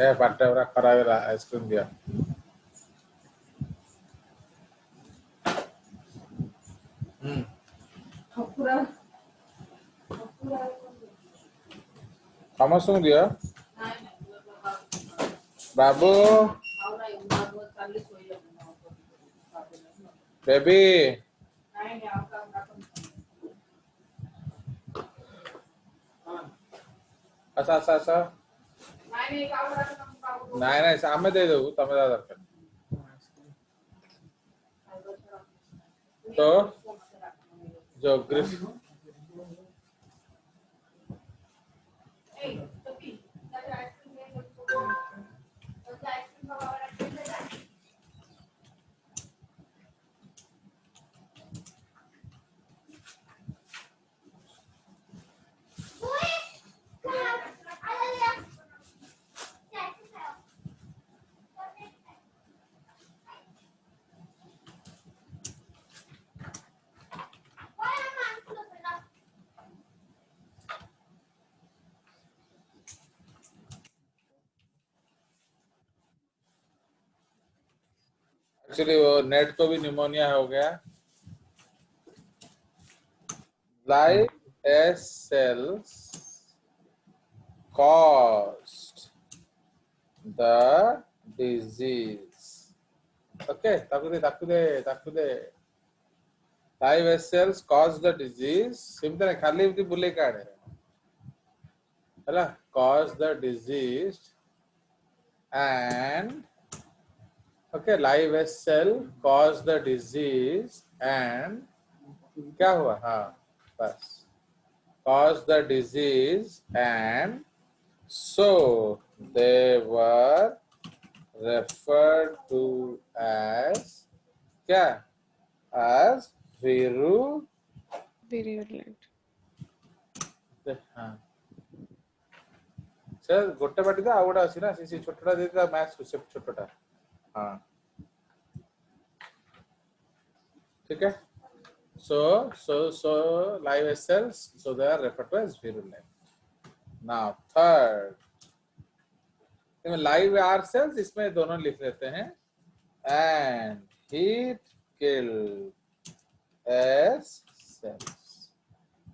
ए पाटे पूरा खराब है आइसक्रीम दिया ସମସ୍ତଙ୍କୁ ଦିଅ ବାବୁ ବେବି ଆସ ଆସ ଆସ ନାଇଁ ନାଇଁ ଆମେ ଦେଇଦେବୁ ତମେ ଦେବା ଦରକାର तो ज्योग्राफी एक्चुअली वो नेट को भी निमोनिया हो गया live S cells caused the disease okay ताकू दे live S cells caused the disease simple है खाली इतनी बुले काढ़े है cause the disease and okay live S cell cause the disease and क्या हुआ हाँ बस cause the disease and so they were referred to as क्या as virulent हाँ सर गोटे बाटी तो आवड़ा अछि ना सी छोटटा देता मैथ्स को छोटटा हाँ ठीक है so live cells so they are referred to as virulent now third इसमें live R cells इसमें दोनों लिख लेते हैं and heat killed S cells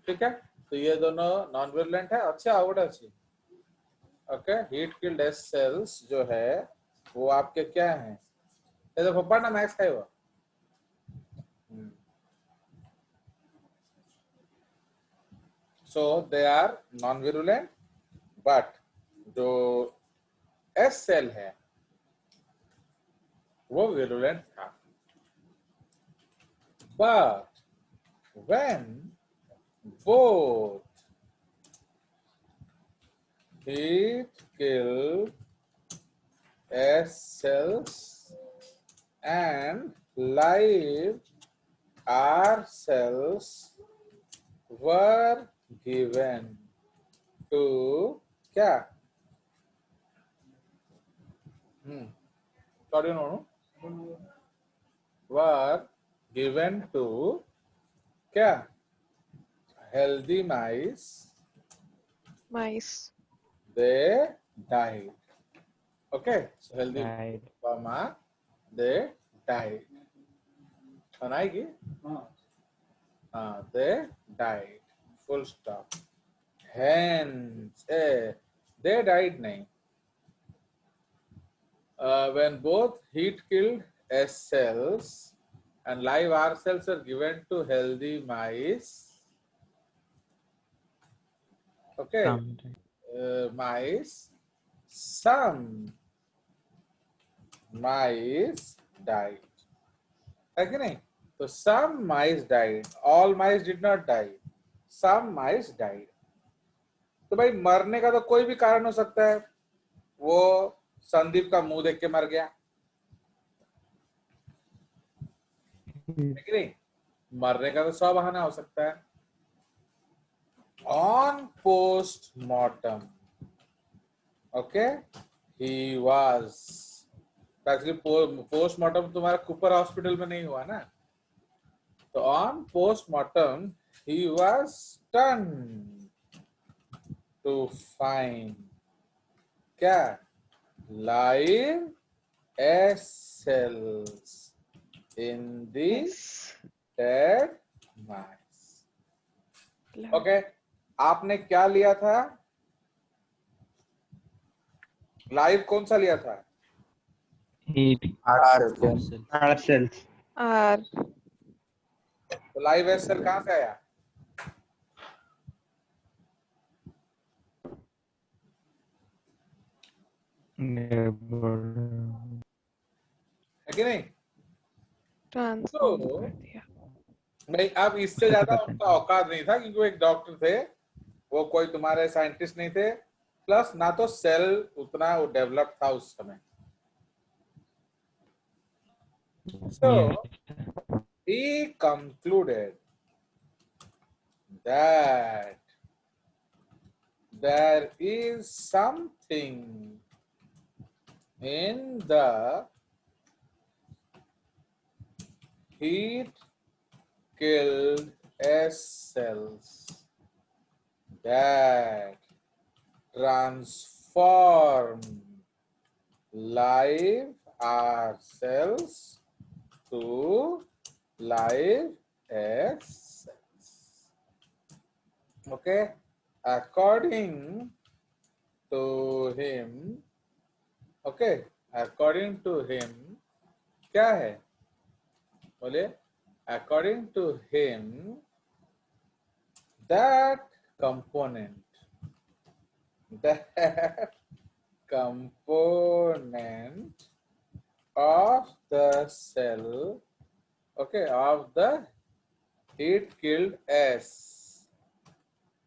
ठीक है तो ये दोनों नॉन विरुलेंट है अच्छा आउट अच्छी okay heat killed S cells जो है वो आपके क्या हैं ये तो पप्पा ना मैक्स खाई हुआ so they are non virulent but जो एस सेल है वो virulent था but when both heat killed S cells and live R cells were given to क्या what do you know were given to क्या healthy mice they died okay so healthy mama they died बनाएगी they died full stop hence they died nahi when both heat killed S cells and live R cells are given to healthy mice okay mice some mice died है कि नहीं तो some mice died all mice did not die some mice died तो भाई मरने का तो कोई भी कारण हो सकता है वो संदीप का मुंह देख के मर गया है कि नहीं मरने का तो 100 बहाना हो सकता है on post-mortem okay he was actually postmortem तुम्हारा कूपर हॉस्पिटल में नहीं हुआ ना तो on post-mortem he was stunned to find क्या live S cells in the Yes. dead mice. Blood. Okay, आपने क्या लिया था? लाइव कौन सा लिया था? Heat R cells. R cells. R. तो लाइव एस सेल कहां से आया? है कि नहीं? ट्रांसफॉर्म तो कर दिया। नहीं, अब इससे ज्यादा उनका औकात नहीं था, क्योंकि वो एक डॉक्टर थे, वो कोई तुम्हारे साइंटिस्ट नहीं थे, प्लस ना तो सेल उतना वो डेवलप था उस समय. So he concluded that there is something in the heat killed S cells that transform live R cells to live S cells. Okay, according to him, okay, according to him, क्या है? बोले, according to him, that component of the cell, okay, of the heat killed S,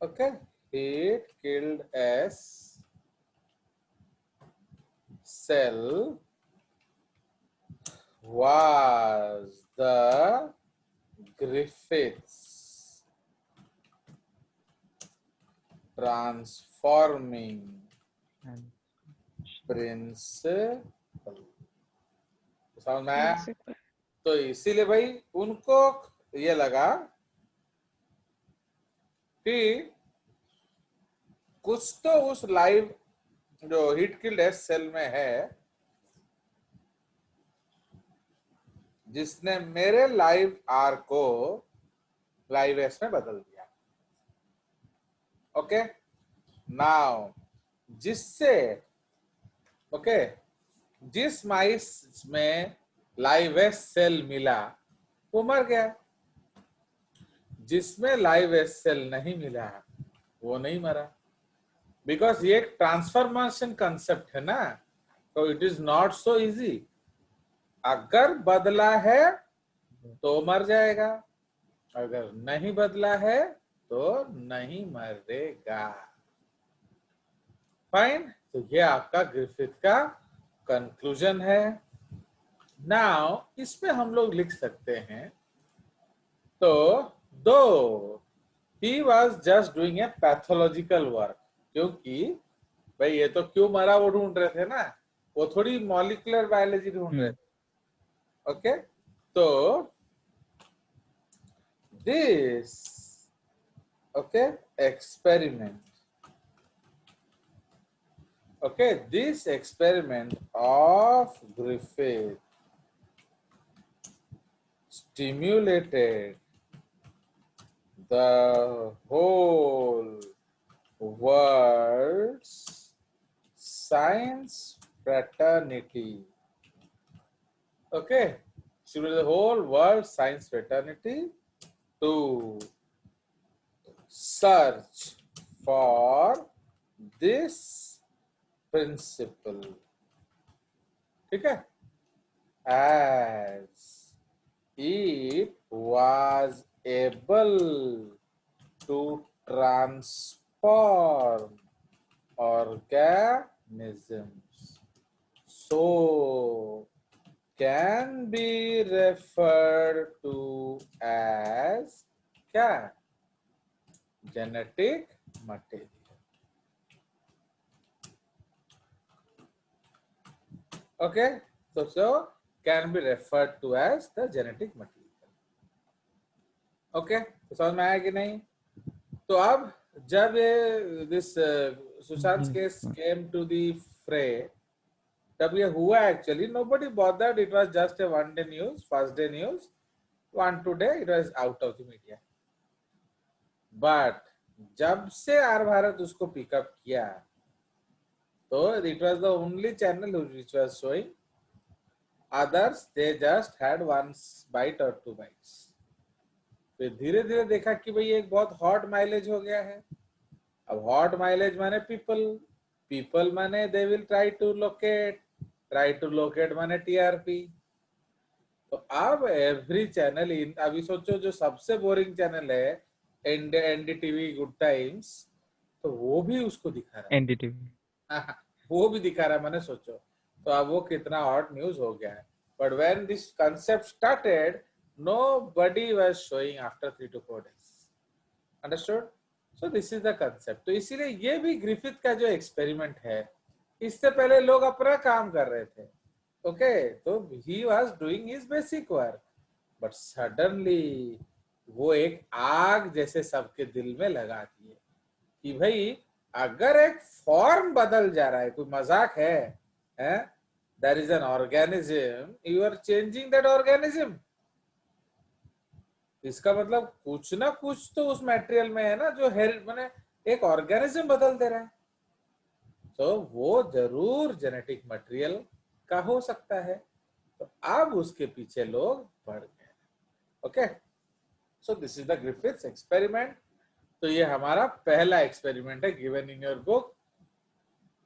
okay, heat killed S cell was the Griffiths transforming principle. समझ में आया? Principle. तो इसीलिए भाई उनको ये लगा कि कुछ तो उस लाइव जो हीट किल्ड एस सेल में है जिसने मेरे लाइव आर को लाइव एस में बदल दिया. ओके, नाउ जिससे ओके जिस माइस में लाइव एस सेल मिला वो मर गया, जिसमें लाइव एस सेल नहीं मिला वो नहीं मरा, बिकॉज ये एक ट्रांसफॉर्मेशन कंसेप्ट है ना, तो it is not so easy. अगर बदला है तो मर जाएगा, अगर नहीं बदला है तो नहीं मरेगा. फाइन, तो ये आपका ग्रिफिथ का कंक्लूजन है. नाउ इसमें हम लोग लिख सकते हैं, तो दो he was just doing a pathological work, क्योंकि भाई ये तो क्यों मरा वो ढूंढ रहे थे ना, वो थोड़ी मॉलिक्यूलर बायोलॉजी ढूंढ रहे थे. ओके, तो this okay experiment, okay, this experiment of Griffith stimulated the whole world's science fraternity. Okay, stimulated the whole world science fraternity to search for this principle. ठीक है? As it was able to transform organisms, so can be referred to as क्या? Genetic material. Okay, so can be referred to as the genetic material. Okay, तो समझ में आया कि नहीं? तो अब जब ये this Sushant case came to the fray, तब ये हुआ actually, nobody bothered, it was just a one day news, first day news, one today it was out of the media. But जब से आर भारत उसको पिकअप किया तो it was the only channel which was showing, others they just had one bite or two bites. फिर धीरे धीरे देखा कि भाई एक बहुत हॉट माइलेज हो गया है। अब हॉट माइलेज माने पीपल माने they will try to locate माने टीआरपी। तो अब एवरी चैनल अभी सोचो जो सबसे बोरिंग चैनल है एनडीटीवी गुड टाइम्स, तो वो भी उसको दिखा रहा है। एनडीटीवी वो भी दिखा रहा है, मैंने सोचो तो अब वो कितना हॉट न्यूज हो गया है। But when this concept started nobody was showing after 3 to 4 days. Understood? So this is the concept. तो इसीलिए ये भी ग्रिफिथ का जो एक्सपेरिमेंट है, इससे पहले लोग अपना काम कर रहे थे, ओके, तो he was doing his basic work, but suddenly वो एक आग जैसे सबके दिल में लगा दिए कि भाई अगर एक फॉर्म बदल जा रहा है, कोई मजाक है? There is an organism, you are changing that organism. इसका मतलब कुछ ना कुछ तो उस मटेरियल में है ना जो माने एक ऑर्गेनिज्म बदल दे रहा है, तो वो जरूर जेनेटिक मटेरियल का हो सकता है। तो अब उसके पीछे लोग बढ़ गए। Okay, so this is the Griffiths experiment. तो ये हमारा पहला एक्सपेरिमेंट है गिवन इन योर बुक।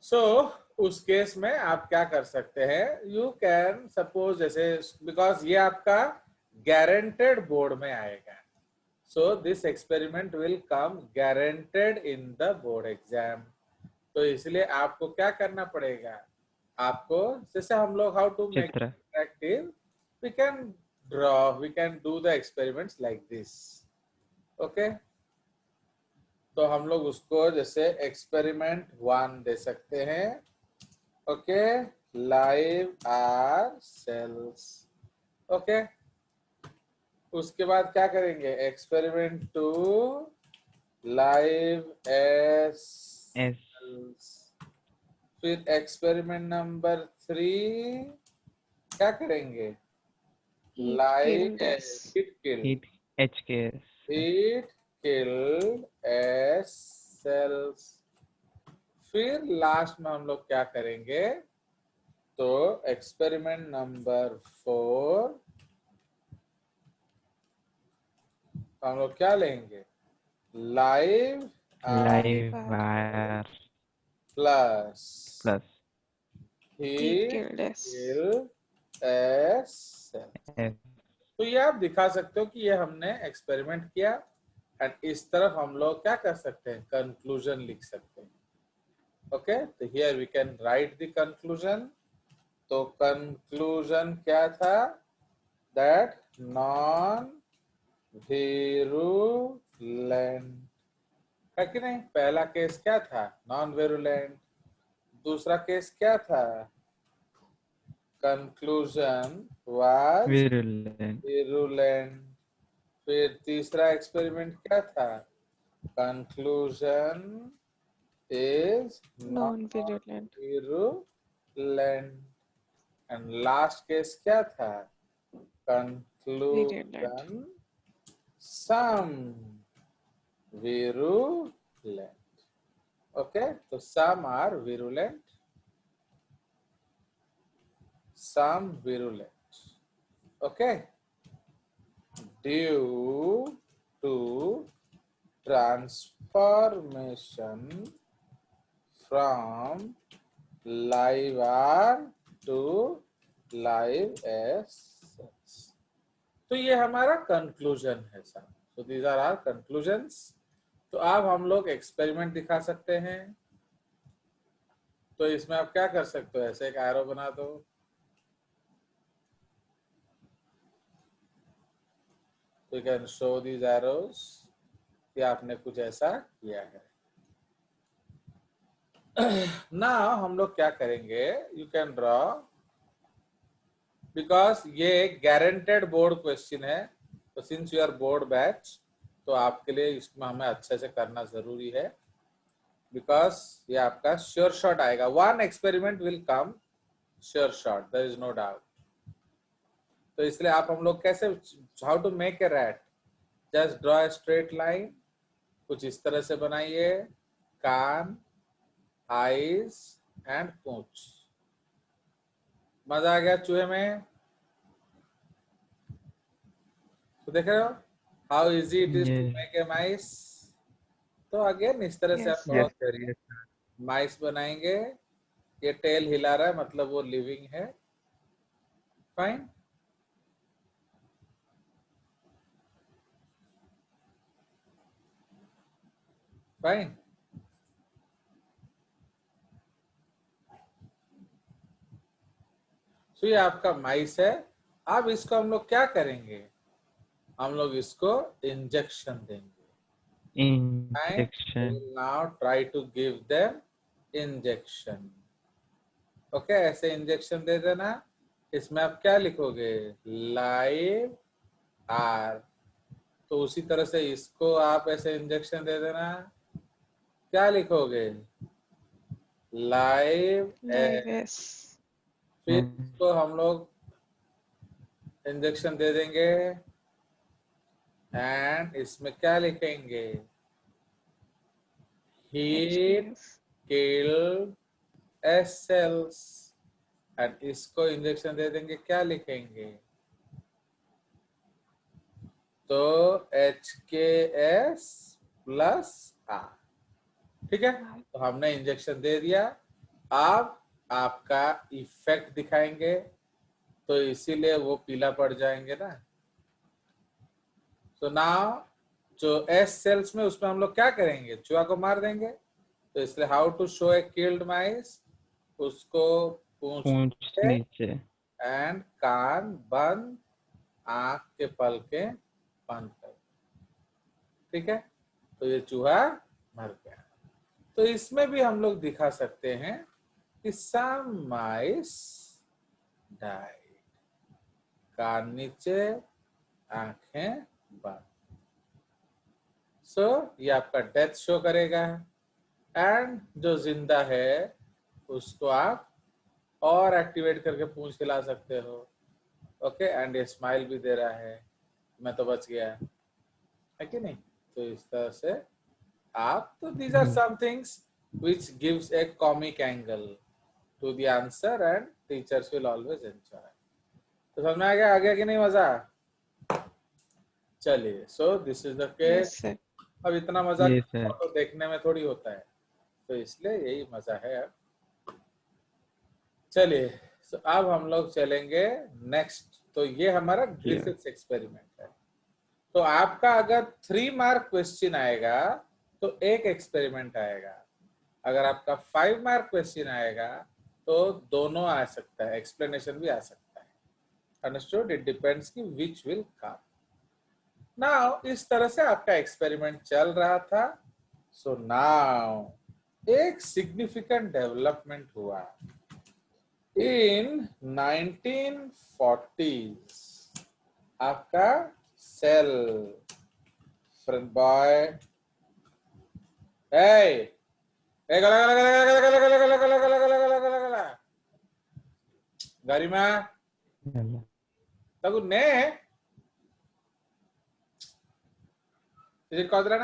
सो उस केस में आप क्या कर सकते हैं, यू कैन सपोज जैसे, बिकॉज ये आपका गारंटेड बोर्ड में आएगा, so this experiment will come guaranteed in the board exam. तो इसलिए आपको क्या करना पड़ेगा, आपको जैसे हम लोग how to make it interactive, we can draw, we can do the experiments like this. Okay, तो हम लोग उसको जैसे एक्सपेरिमेंट 1 दे सकते हैं। Okay, live R cells. Okay, उसके बाद क्या करेंगे, एक्सपेरिमेंट 2 लाइव एस, फिर एक्सपेरिमेंट नंबर 3 क्या करेंगे, live heat killed S cells. फिर लास्ट में हम लोग क्या करेंगे, तो एक्सपेरिमेंट नंबर 4 हम लोग क्या लेंगे, live wire plus Heat killed us. S cell. तो ये आप दिखा सकते हो कि ये हमने एक्सपेरिमेंट किया, एंड इस तरफ हम लोग क्या कर सकते हैं, कंक्लूजन लिख सकते हैं। ओके, तो here we can write the conclusion. तो कंक्लूजन क्या था, दैट नॉन वेरुलेंट है कि नहीं। पहला केस क्या था, नॉन वेरुलेंट। दूसरा केस क्या था, कंक्लूजन वाज वेरुलेंट। फिर तीसरा एक्सपेरिमेंट क्या था, conclusion is non Non-virulent. virulent। And last case क्या था, Virulent. conclusion some virulent। okay, so some are virulent, some virulent, okay, due to transformation from live R to live S। तो ये हमारा conclusion है sir. तो these are our conclusions. तो अब हम लोग एक्सपेरिमेंट दिखा सकते हैं। तो इसमें आप क्या कर सकते हो, ऐसे एक एरो बना दो, you can show these arrows कि आपने कुछ ऐसा किया है। ना हम लोग क्या करेंगे, यू कैन ड्रॉ, बिकॉज ये एक गारंटेड बोर्ड क्वेश्चन है, तो since you are board batch, तो आपके लिए इसमें हमें अच्छे से करना जरूरी है, बिकॉज ये आपका श्योर शॉट आएगा। 1 experiment will come sure shot, there is no doubt. तो इसलिए आप हम लोग कैसे, how to make a rat, just draw a straight line, कुछ इस तरह से बनाइए, कान, आईज एंड पूंछ। मजा आ गया चूहे में? तो देख रहे हो how easy it is to Yes. Make a mice. तो अगेन इस तरह से Yes, हम sir. Yes, बहुत sir. Yes. माइस बनाएंगे। ये टेल हिला रहा है मतलब वो लिविंग है। फाइन। फाइन। तो ये आपका माइस है। अब इसको हम लोग क्या करेंगे, हम लोग इसको इंजेक्शन देंगे। Injection. Now try to give them injection. Okay, ऐसे इंजेक्शन दे देना। इसमें आप क्या लिखोगे, लाइव आर। तो उसी तरह से इसको आप ऐसे इंजेक्शन दे देना। क्या लिखोगे, लाइव Live एयर। S. फिर इसको हम लोग इंजेक्शन दे देंगे एंड इसमें क्या लिखेंगे, heat HDS. Killed S cells. And इसको इंजेक्शन दे देंगे, क्या लिखेंगे, तो HKS प्लस आर। ठीक है, तो हमने इंजेक्शन दे दिया। अब आपका इफेक्ट दिखाएंगे, तो इसीलिए वो पीला पड़ जाएंगे ना। तो नाउ जो एस सेल्स में उसमें हम लोग क्या करेंगे, चूहा को मार देंगे। तो इसलिए how to show a killed mice, उसको पूंछ पूंछ नीचे. एंड कान बंद, आंख के पलके बंद कर। ठीक है, तो ये चूहा मर गया। तो इसमें भी हम लोग दिखा सकते हैं कि सम माइस डाइड, कान नीचे, आंखें बंद। सो ये आपका डेथ शो करेगा। एंड जो जिंदा है उसको आप और एक्टिवेट करके पूंछ हिला सकते हो। ओके, एंड ये स्माइल भी दे रहा है, मैं तो बच गया, है कि नहीं। तो इस तरह से आप, तो these are some things which gives a comic angle to the answer and teachers will always enjoy। तो समझ में आ गया, आगे कि नहीं मजा? चलिए, so this is the Yes, case. sir. अब इतना मजा Yes, sir. तो देखने में थोड़ी होता है, तो इसलिए यही मजा है। अब चलिए, so अब हम लोग चलेंगे नेक्स्ट। तो ये हमारा ग्रिफिथ्स एक्सपेरिमेंट है। तो आपका अगर 3 मार्क क्वेश्चन आएगा तो एक एक्सपेरिमेंट आएगा। अगर आपका 5 मार्क क्वेश्चन आएगा तो दोनों आ सकता है, एक्सप्लेनेशन भी आ सकता है। अंडरस्टूड? इट डिपेंड्स कि विच विल कम। नाउ इस तरह से आपका एक्सपेरिमेंट चल रहा था। सो नाउ एक सिग्निफिकेंट डेवलपमेंट हुआ इन 1940s। आपका सेल, फ्रेंड बॉय, ए गला गला गला गला गला गला गला गला गला गला गला गला गला गरिमा तगुन्ने ಇದಕ್ಕೆ ಹೋದ್ರಣ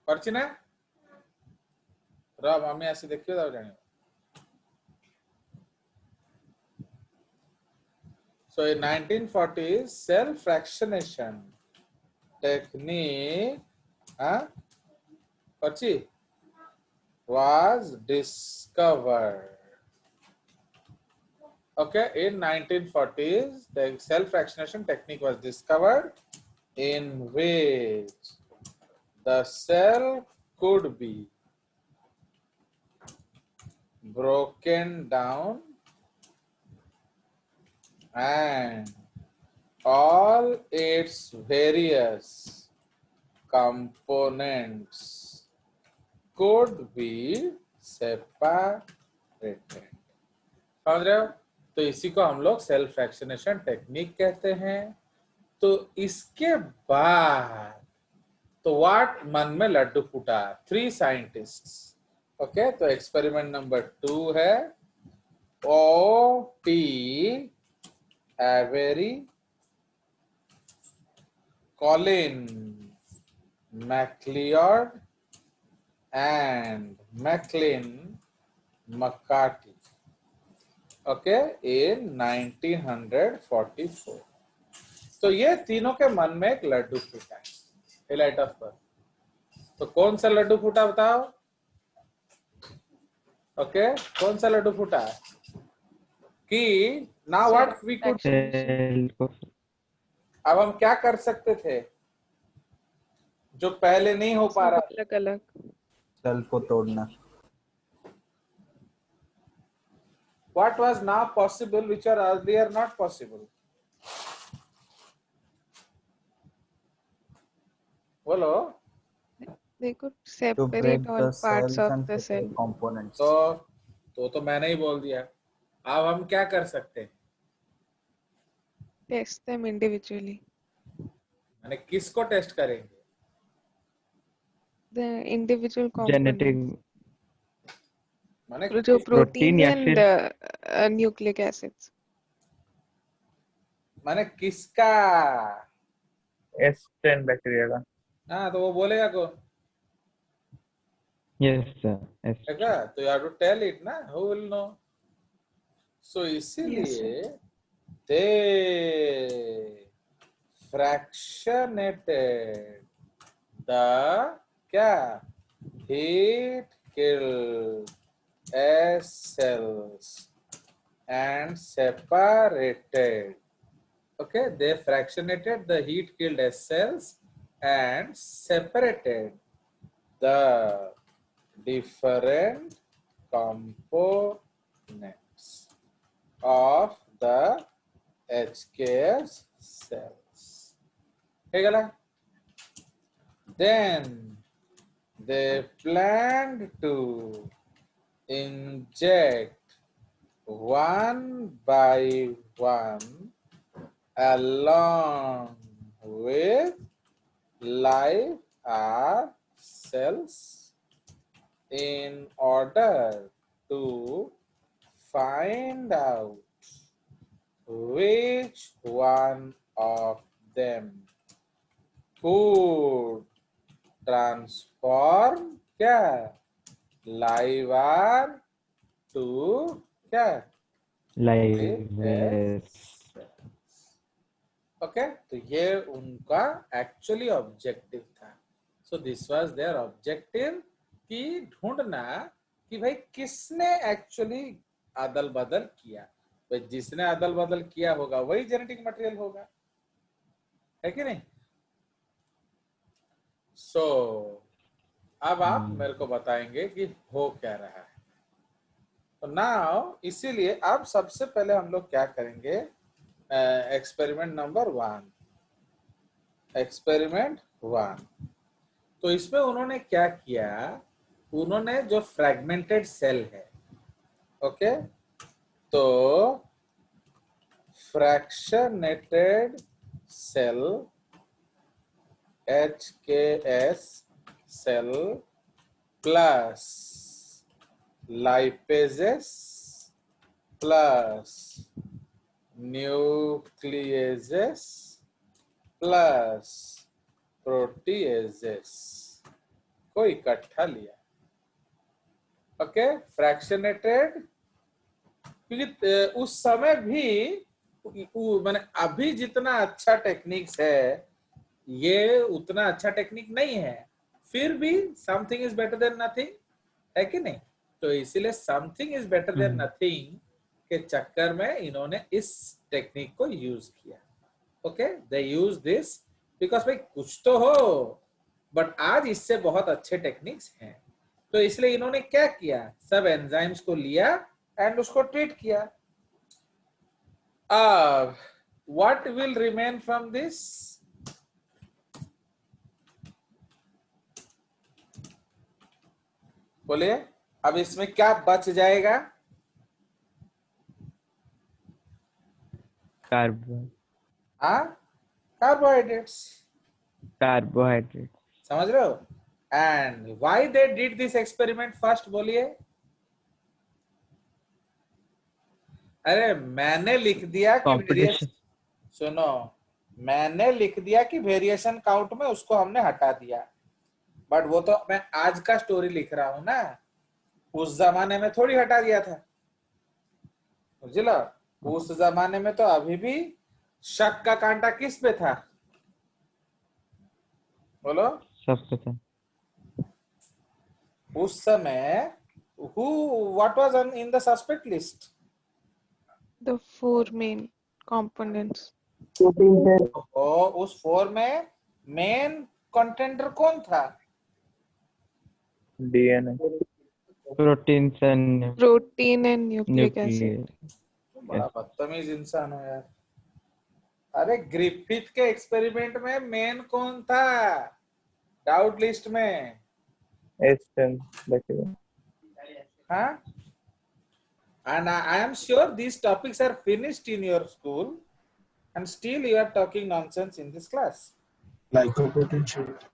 करछिना रा मम्मी आसी देखियो दाव जानी। So in 1940s, cell fractionation technique was discovered. Okay, in 1940s, the cell fractionation technique was discovered, in which the cell could be broken down and all its various components could be separated। समझ रहे हो? तो इसी को हम लोग cell fractionation technique कहते हैं। तो इसके बाद तो व्हाट मन में लड्डू फूटा? 3 साइंटिस्ट्स। ओके, तो एक्सपेरिमेंट नंबर 2 है O.T. Avery, Colin MacLeod and Maclean McCarthy, okay, in 1944। तो ये तीनों के मन में एक लड्डू फूटा है। Highlight of birth. तो कौन सा लड्डू फूटा बताओ? ओके, कौन सा लड्डू फूटा है? कि now what we could, cell को अब हम क्या कर सकते थे जो पहले नहीं हो पा सब रहा? अलग अलग। सेल को तोड़ना। What was now possible which are earlier not possible? बोलो। They could To separate break all the parts cells of and the cell. separate components. तो मैंने ही बोल दिया। अब हम क्या कर सकते हैं? Test them individually. मैंने किसको टेस्ट करेंगे? The individual genetic components. मैंने जो किस, proteins या and फिर nucleic acids. मैंने किसका? S10 बैक्टीरिया का। हाँ, तो वो बोलेगा कौन? यस सर देखा? तो you have to tell it ना, who will know? So Yes, इसीलिए sir. they fractionated the क्या? Heat killed S cells and separated. Okay, they fractionated the heat killed S cells and separated the different components of the HKS cells. ठीक है ना? Then they planned to inject one by one along with live R cells in order to find out which one of them could transform क्या? live R to क्या? Live okay, तो ये उनका actually objective था। So this was there objective कि ढूंढना कि भाई किसने एक्चुअली अदल बदल किया। भाई जिसने अदल बदल किया होगा वही जेनेटिक मटेरियल होगा, है कि नहीं? सो अब आप मेरे को बताएंगे कि हो क्या रहा है। तो नाउ इसीलिए अब सबसे पहले हम लोग क्या करेंगे? Experiment number 1, experiment 1। तो इसमें उन्होंने क्या किया? उन्होंने जो फ्रैगमेंटेड सेल है, ओके, तो fractionated cell HKS cell plus lipases plus nucleases plus proteases को इकट्ठा लिया। ओके, फ्रैक्शनेटेड, क्योंकि उस समय भी मैंने अभी जितना अच्छा टेक्निक्स है ये उतना अच्छा टेक्निक नहीं है, फिर भी something is better than nothing, है कि नहीं? तो इसीलिए something is better than nothing के चक्कर में इन्होंने इस टेक्निक को यूज किया। Okay, they use this because भाई कुछ तो हो, बट आज इससे बहुत अच्छे टेक्निक्स हैं। तो इसलिए इन्होंने क्या किया? सब एंजाइम्स को लिया एंड उसको ट्रीट किया। अब what will remain from this? बोलिए, अब इसमें क्या बच जाएगा? कार्बो हाँ, कार्बोहाइड्रेट्स। कार्बोहाइड्रेट समझ रहे हो? And why they did this experiment first, बोलिए। अरे मैंने लिख दिया कि कंपटीशन। सुनो, मैंने लिख दिया कि वेरिएशन काउंट में उसको हमने हटा दिया, बट वो तो मैं आज का स्टोरी लिख रहा हूं ना, उस जमाने में थोड़ी हटा दिया था, बुझला? उस जमाने में तो अभी भी शक का कांटा किस पे था, बोलो? सब पता। उस समय who what was in the suspect list? The four main components. तो उस 4 में मेन कंटेंडर कौन था? DNA. Proteins and Protein and nucleic acid. Nuclear. बड़ा बदतमीज इंसान हो यार। अरे ग्रिफिथ के एक्सपेरिमेंट में मेन कौन था डाउट लिस्ट में? S10 bacteria. हाँ, and I am sure these topics are finished in your school and still you are talking nonsense in this class. Glycoprotein sheet.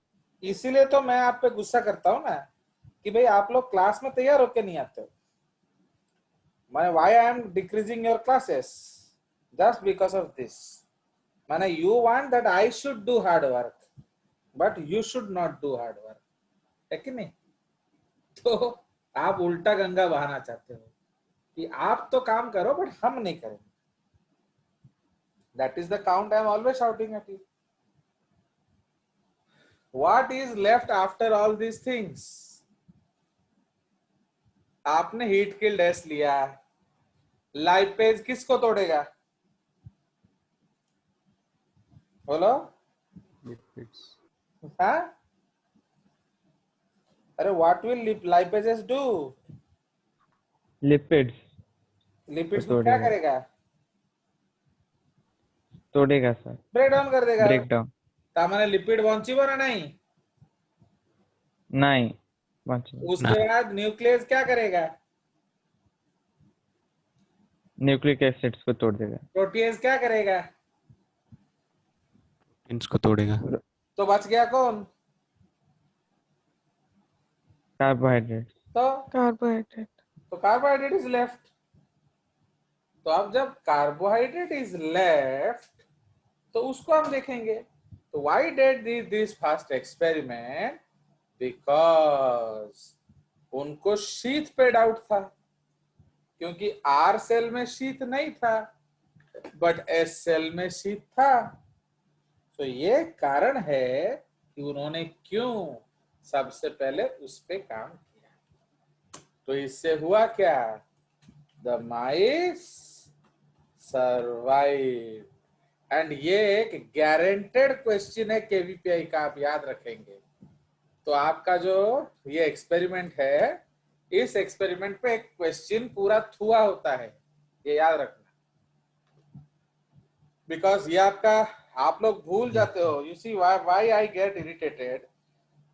इसीलिए तो मैं आप पे गुस्सा करता हूँ ना कि भाई आप लोग क्लास में तैयार होके नहीं आते हो। मैं why I am decreasing your classes just because of this. माने you want that I should do hard work but you should not do hard work, है कि नहीं? तो आप उल्टा गंगा बहाना चाहते हो कि आप तो काम करो बट हम नहीं करेंगे। That is the count I am always shouting at you. What is left after all these things? आपने हीट किल्ड एस लिया, लाइपेज किसको तोड़ेगा, बोलो? Lipids. हाँ? अरे what will lipases do? Lipids lipids तो में क्या तोड़ेगा। करेगा? तोड़ेगा सर। ब्रेक डाउन कर देगा। Break down. तामाने लिपिड बंचिबो ना नहीं? नहीं बचा। उसके बाद न्यूक्लियस क्या करेगा? न्यूक्लिक एसिड्स को तोड़ देगा। प्रोटीएज क्या करेगा? इनको तोड़ेगा। तो बच गया कौन? कार्बोहाइड्रेट। तो Carbohydrate. Carbohydrate is left. तो अब जब कार्बोहाइड्रेट इज लेफ्ट तो उसको हम देखेंगे। तो why did this first experiment? Because उनको शीथ पे डाउट था, क्योंकि आर सेल में शीथ नहीं था बट एस सेल में शीथ था। तो ये कारण है कि उन्होंने क्यों सबसे पहले उस पे काम किया। तो इससे हुआ क्या? The mice survive. एंड ये एक गारंटेड क्वेश्चन है केवीपीआई का, आप याद रखेंगे। तो आपका जो ये एक्सपेरिमेंट है, इस एक्सपेरिमेंट पे एक क्वेश्चन पूरा थुआ होता है, ये याद रखना। बिकॉज ये आपका, आप लोग भूल जाते हो। You see why I get irritated,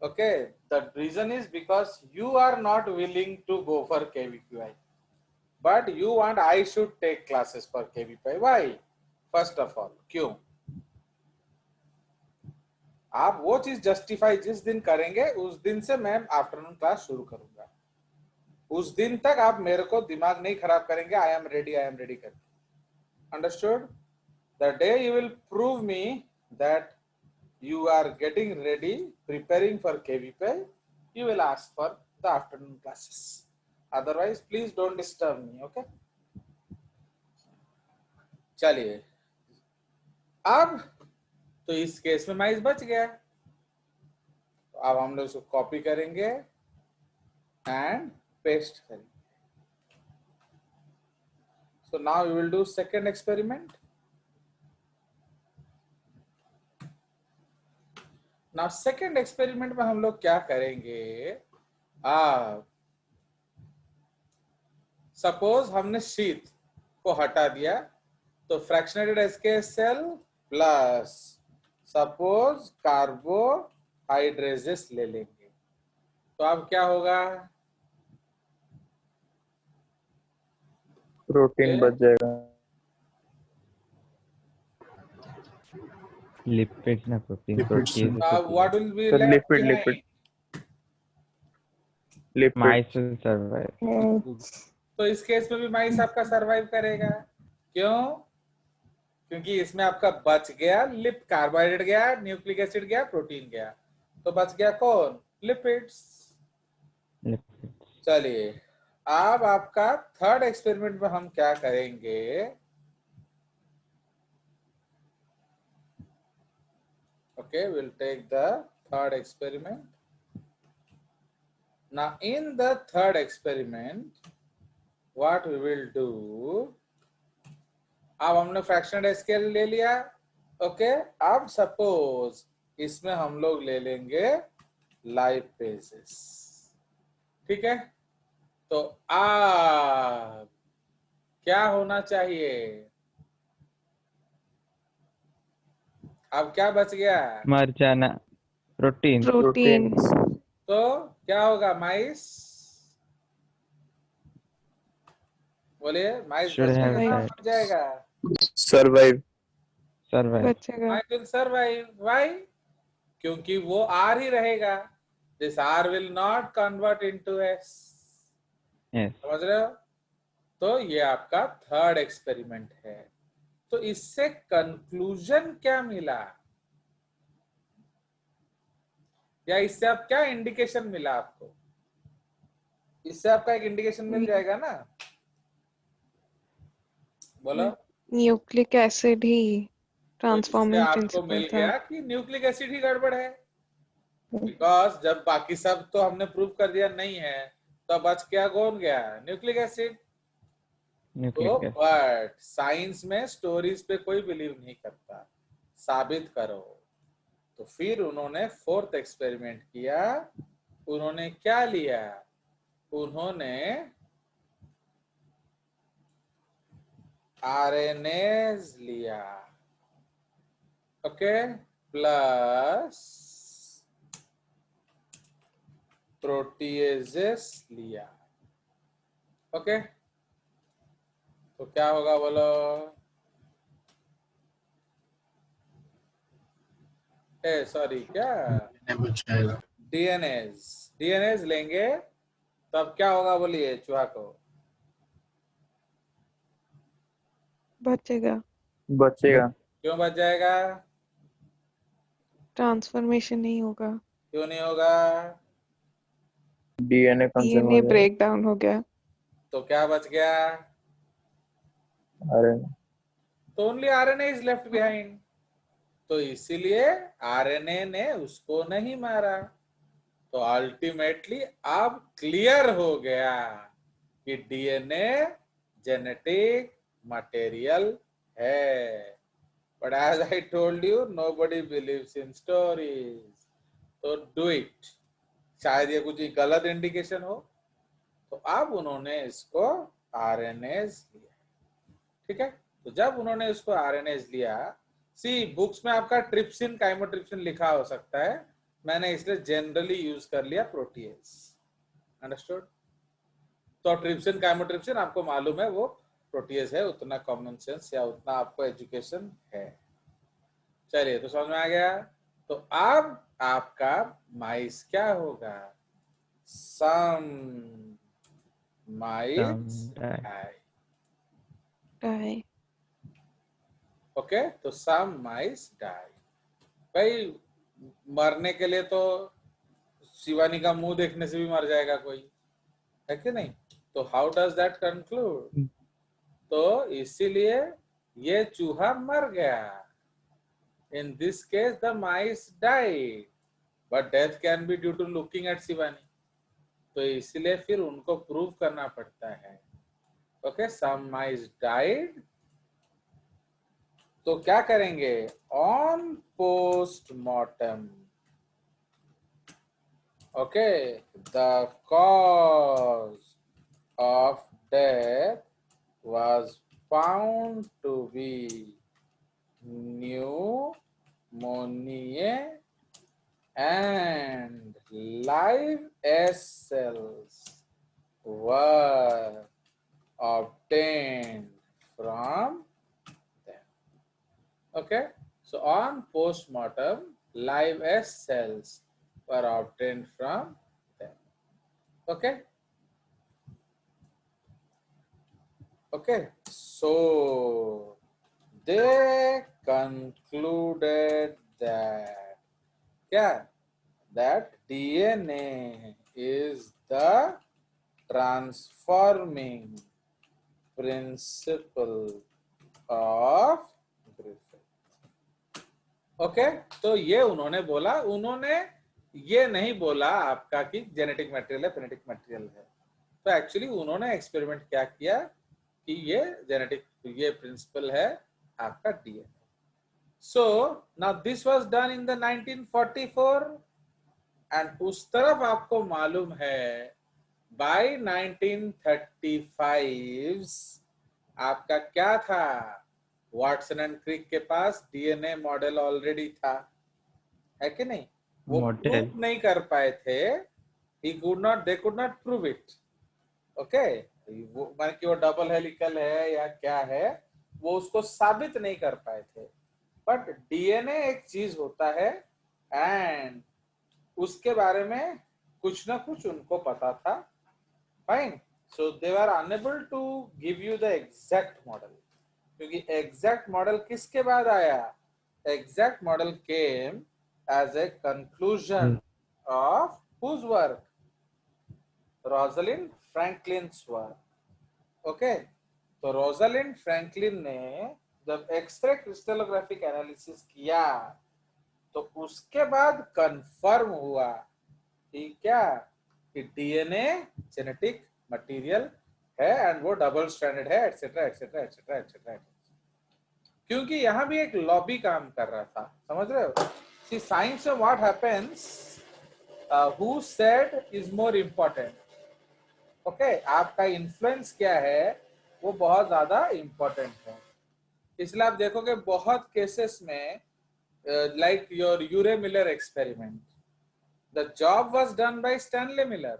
okay? The reason is because you are not willing to go for KVPY but you want I should take classes for KVPY. Why? First of all क्यों? आप वो चीज justify जिस दिन करेंगे उस दिन से मैं आफ्टरनून क्लास शुरू करूंगा। उस दिन तक आप मेरे को दिमाग नहीं खराब करेंगे। आई एम रेडी करके। Understood? The day you will prove me that you are getting ready, preparing for KVP, you will ask for the afternoon classes. Otherwise, please don't disturb me, okay? चलिए, अब तो इस case में माइस बच गया। तो अब हम लोग इसको कॉपी करेंगे एंड पेस्ट करेंगे। So now we will do second experiment. Now second experiment में हम लोग क्या करेंगे? सपोज हमने शीट को हटा दिया तो फ्रैक्शनेटेड एसकेएसएल प्लस सपोज कार्बोहाइड्रेजेस ले लेंगे। तो अब क्या होगा? प्रोटीन बच जाएगा। Lipids na protein. Lipids. Protease what will be So left lipid, behind? lipid. mice will survive. तो इस केस में भी माइस आपका सरवाइव करेगा। क्यों? क्योंकि इसमें आपका बच गया लिप, कार्बोहाइड्रेट गया, न्यूक्लिक एसिड गया, प्रोटीन गया, तो बच गया कौन? लिपिड्स। Lipids. चलिए अब आपका थर्ड एक्सपेरिमेंट में हम क्या करेंगे? Okay, we'll take the third experiment. Now in the third experiment what we will do, अब हमने फ्रैक्शनल स्केल ले लिया। ओके, अब सपोज इसमें हम लोग ले लेंगे लाइपेजेस। ठीक है, तो अब क्या होना चाहिए? अब क्या बच गया? मर जाना प्रोटीन। Protein. तो क्या होगा? माइस बोलिए, माइस Should have बचेगा, died. मर जाएगा? Survive. Survive. बचेगा. Mice will survive. व्हाई? क्योंकि वो आर ही रहेगा। This R will not convert into S. Yes. समझ रहे हो? तो ये आपका थर्ड एक्सपेरिमेंट है। तो इससे कंक्लूजन क्या मिला, या इससे आप क्या इंडिकेशन मिला आपको? इससे आपका एक इंडिकेशन मिल जाएगा ना, बोलो। Nucleic acid ही तो इससे transforming आपको principle मिल था. गया कि न्यूक्लिक एसिड ही गड़बड़ है। बिकॉज जब बाकी सब तो हमने प्रूव कर दिया नहीं है, तो बच क्या, कौन गया? Nucleic acid. तो Nucleic acid. बट साइंस में स्टोरीज पे कोई बिलीव नहीं करता, साबित करो। तो फिर उन्होंने फोर्थ एक्सपेरिमेंट किया। उन्होंने क्या लिया? उन्होंने आरएनएज लिया, ओके, प्लस प्रोटीएजेस लिया। ओके, तो क्या होगा बोलो? ए सॉरी, क्या? बच जाएगा। डीएनएज लेंगे, तब क्या होगा बोलिए चूहा को? बचेगा. बचेगा। क्यों बच जाएगा? ट्रांसफॉर्मेशन नहीं होगा. क्यों नहीं होगा? DNA कंज्यूम हो DNA जाएगा। ब्रेक डाउन हो गया. तो क्या बच गया? RNA. तो only RNA is left behind. तो इसीलिए आरएनए ने उसको नहीं मारा। तो अल्टीमेटली अब क्लियर हो गया कि डीएनए जेनेटिक मटेरियल है। But as I told you, nobody believes in stories. तो डू इट। शायद ये कुछ गलत इंडिकेशन हो। तो अब उन्होंने इसको आरएनएज लिया। ठीक है, तो जब उन्होंने इसको आरएनएज लिया, सी बुक्स में आपका ट्रिप्सिन, काइमोट्रिप्सिन लिखा हो सकता है, मैंने इसलिए जनरली यूज कर लिया प्रोटीएज। अंडरस्टूड? तो ट्रिप्सिन, काइमोट्रिप्सिन आपको मालूम है वो प्रोटीएज है, उतना कॉमन सेंस या उतना आपको एजुकेशन है। चलिए, तो समझ में आ गया। तो अब आपका माइस क्या होगा? Some mice Some die. Die. Die. Okay, तो सम माइस डाई। भाई मरने के लिए तो शिवानी का मुंह देखने से भी मर जाएगा कोई, है कि नहीं? तो हाउ डज दैट कंक्लूड? तो इसीलिए ये चूहा मर गया। In this case the mice died, but death can be due to looking at Shivani. तो इसीलिए फिर उनको प्रूव करना पड़ता है। Okay, some mice died. तो क्या करेंगे? On postmortem, okay, the cause of death was found to be pneumonia, and live S cells were obtained from them. Okay, So on post-mortem, live S cells were obtained from them. Okay. Okay. So they concluded that that DNA is the transforming principle of Griffith. Okay तो ये उन्होंने बोला, उन्होंने ये नहीं बोला आपका कि जेनेटिक मटेरियल है फिनेटिक मटेरियल है, तो एक्चुअली उन्होंने एक्सपेरिमेंट क्या किया कि ये जेनेटिक ये प्रिंसिपल है आपका DNA. So now this was done in the 1944 and उस तरफ आपको मालूम है बाय 1935 आपका क्या था, वाटसन एंड क्रिक के पास डीएनए मॉडल ऑलरेडी था, है कि नहीं? वो प्रूव नहीं कर पाए थे, he could not, they could not prove it. Okay वो मान कि वो डबल हेलिकल है या क्या है वो उसको साबित नहीं कर पाए थे, बट डीएनए एक चीज होता है एंड उसके बारे में कुछ ना कुछ उनको पता था. Fine. So they were unable to give you the exact model, क्योंकि एग्जैक्ट मॉडल किसके बाद आया? Exact model came as a conclusion of whose work? Rosalind Franklin's work. Okay तो रोजालिंड फ्रैंकलिन ने जब एक्सरे क्रिस्टलोग्राफिक एनालिसिस किया तो उसके बाद कंफर्म हुआ कि क्या कि डीएनए जेनेटिक मटेरियल है एंड वो डबल स्ट्रैंडेड है एटसेट्रा एटसेट्रा एटसेट्रा एटसेट्रा. क्योंकि यहाँ भी एक लॉबी काम कर रहा था, समझ रहे हो? सी साइंस में what happens, who said is more important. Okay आपका इन्फ्लुएंस क्या है वो बहुत ज्यादा इम्पोर्टेंट है. इसलिए आप देखोगे बहुत केसेस में like your Urey Miller experiment, the job was done by Stanley Miller,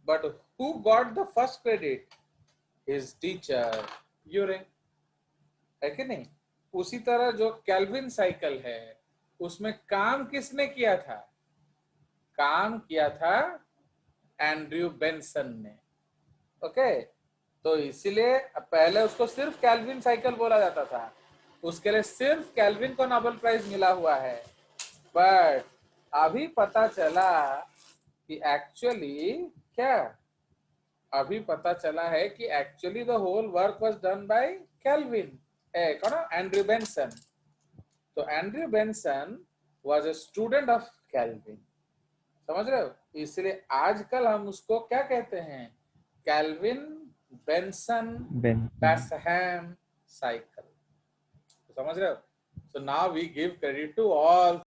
but who got the first credit? His teacher Urey, है कि नहीं? उसी तरह जो कैल्विन साइकिल है उसमें काम किसने किया था? काम किया था एंड्रयू बेंसन ने. ओके तो इसीलिए पहले उसको सिर्फ कैल्विन साइकिल बोला जाता था, उसके लिए सिर्फ कैल्विन को नोबेल प्राइज मिला हुआ है, बट अभी पता चला कि एक्चुअली क्या, अभी पता चला है कि actually the whole work was done by Calvin, कौन? Andrew Benson. तो Andrew Benson was a student of Calvin, समझ रहे हो? इसलिए आजकल हम उसको क्या कहते हैं? Calvin Benson Bassham cycle. समझ रहे हो? So now we give credit to all